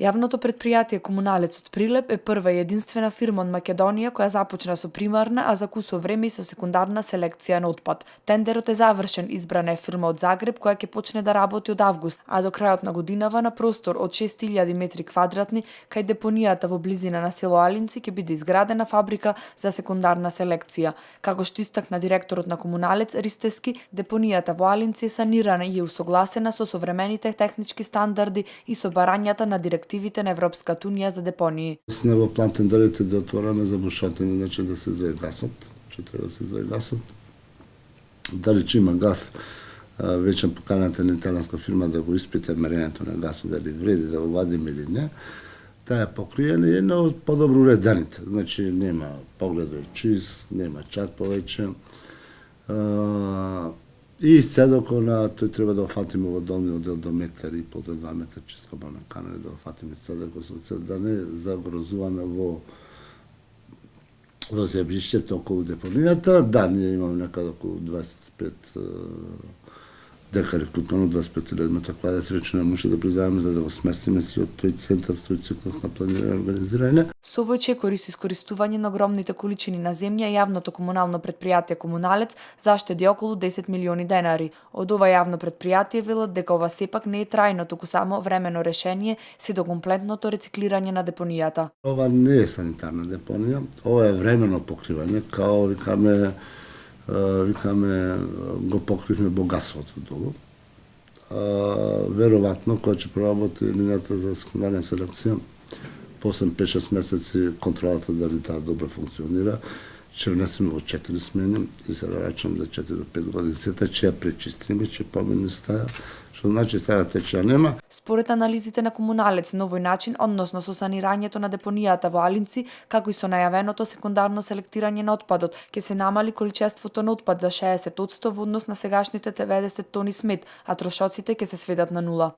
Јавното предпријатие Комуналец од Прилеп е прва и единствена фирма од Македонија која започна со примарна, а за кусо време и со секундарна селекција на отпад. Тендерот е завршен, избрана е фирма од Загреб која ќе почне да работи од август, а до крајот на годинава на простор од 6000 метри квадратни кај депонијата во близина на село Алинци ќе биде изградена фабрика за секундарна селекција. Како што истакна директорот на Комуналец Ристески, депонијата во Алинци е санирана и е усогласена со современите технички стандарди и со барањата на директивите на Европската унија за депонии. Сме во план тендерите да отвораме за бушотини, значи да се извади гасот, че треба да се извади гасот. Дали че има газ, веќе поканата на италијанска фирма да го испита мерењето на гасот, дали вреди да го вадиме или не. Таа е покриена и една од подобро уредените, значи нема погледој чиз, нема чат повеќе. И исцедоко на тој треба да го фатиме во долниот дел до метар и пол до 2 метра чисто канали да го фатиме исцедоко со цел да не загрозуваме во земјиштето околу депонијата. Да, ние имаме некаде околу 25 декари купено, 25.000 метра квадратни, рече не може да признаеме за да го сместиме си од тој центар, тој циклус на планирање и организирање. Со овој чекор и со искористување на огромните количини на земја, јавното комунално предпријатие Комуналец заштеди околу 10 милиони денари. Од ова јавно предпријатие велат дека ова сепак не е трајно, туку само времено решение се до комплетното рециклирање на депонијата. Ова не е санитарна депонија, ова е времено покривање, као викаме го покривме богатството долу. Веројатно, кога ќе проработи линијата за секундарна селекција, после 5-6 месеци контролата дали таа добро функционира, ќе внесеме во 4 смени и се да рачам за 4 до 5 години сета ќе ја пречистиме, ќе помине стаја, што значи стаја течија нема. Според анализите на Комуналец, на овој начин, односно со санирањето на депонијата во Алинци, како и со најавеното секундарно селектирање на отпадот, ќе се намали количеството на отпад за 60% во однос на сегашните 90 тони смет, а трошоците ќе се сведат на нула.